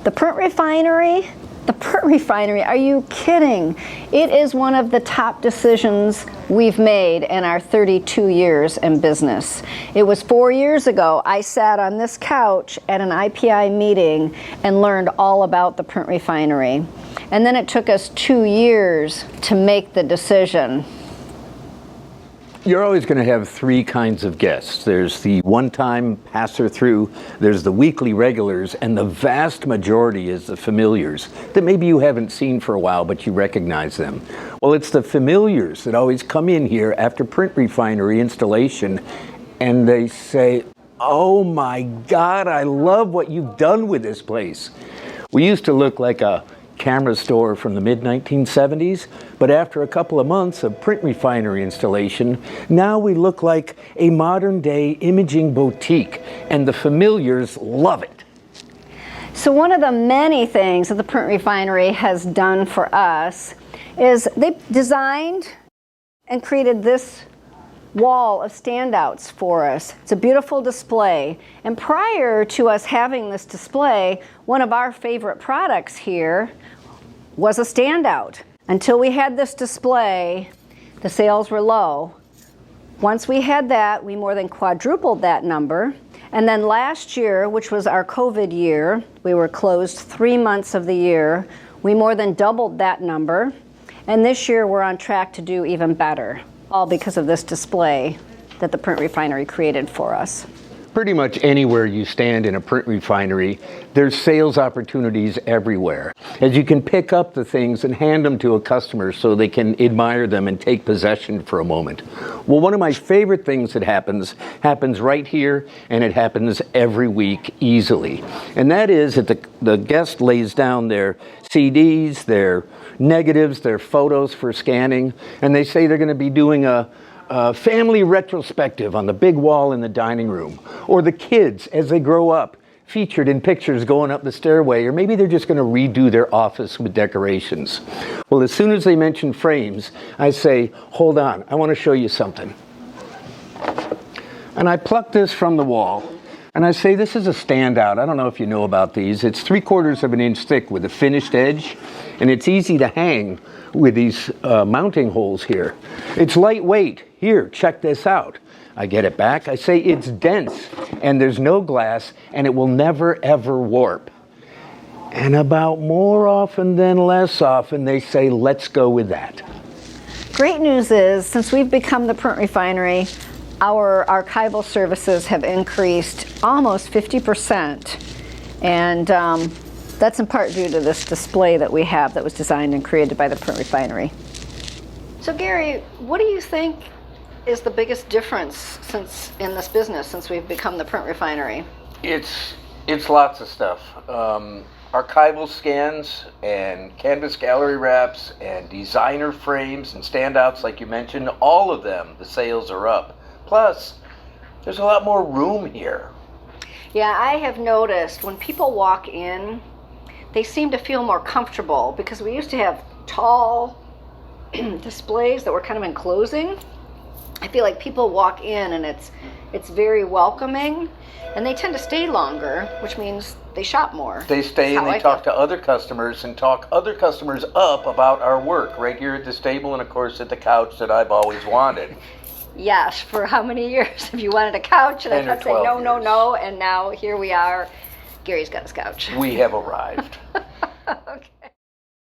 The Print Refinery? The Print Refinery, are you kidding? It is one of the top decisions we've made in our 32 years in business. It was 4 years ago I sat on this couch at an IPI meeting and learned all about the Print Refinery. And then it took us 2 years to make the decision. You're always going to have three kinds of guests. There's the one-time passer-through, there's the weekly regulars, and the vast majority is the familiars that maybe you haven't seen for a while, but you recognize them. Well, it's the familiars that always come in here after Print Refinery installation, and they say, "Oh my God, I love what you've done with this place." We used to look like a camera store from the mid-1970s, but after a couple of months of Print Refinery installation, now we look like a modern-day imaging boutique, and the familiars love it. So one of the many things that the Print Refinery has done for us is they designed and created this wall of standouts for us. It's a beautiful display. And prior to us having this display, one of our favorite products here was a standout. Until we had this display, the sales were low. Once we had that, we more than quadrupled that number. And then last year, which was our COVID year, we were closed 3 months of the year, we more than doubled that number. And this year we're on track to do even better, all because of this display that the Print Refinery created for us. Pretty much anywhere you stand in a Print Refinery, there's sales opportunities everywhere, as you can pick up the things and hand them to a customer so they can admire them and take possession for a moment. Well, one of my favorite things that happens right here, and it happens every week easily. And that is that the guest lays down their CDs, their negatives, their photos for scanning, and they say they're going to be doing a family retrospective on the big wall in the dining room, or the kids as they grow up featured in pictures going up the stairway, or maybe they're just going to redo their office with decorations. Well, as soon as they mention frames, I say, "Hold on, I want to show you something." And I pluck this from the wall, and I say, "This is a standout. I don't know if you know about these. It's 3/4 of an inch thick with a finished edge, and it's easy to hang with these mounting holes here. It's lightweight. Here, check this out." I get it back. I say, "It's dense, and there's no glass, and it will never, ever warp." And about more often than less often, they say, "Let's go with that." Great news is, since we've become the Print Refinery, our archival services have increased almost 50%. And that's in part due to this display that we have that was designed and created by the Print Refinery. So Gary, what do you think is the biggest difference in this business since we've become the Print Refinery? It's lots of stuff. Archival scans and canvas gallery wraps and designer frames and standouts like you mentioned, all of them, the sales are up. Plus, there's a lot more room here. Yeah, I have noticed when people walk in, they seem to feel more comfortable, because we used to have tall displays that were kind of enclosing. I feel like people walk in and it's very welcoming, and they tend to stay longer, which means they shop more. They stay and they talk to other customers and talk other customers up about our work right here at this table, and of course at the couch that I've always wanted. Yes, for how many years have you wanted a couch? And I kept saying no, no, no, and now here we are. Gary's got his couch. We have arrived.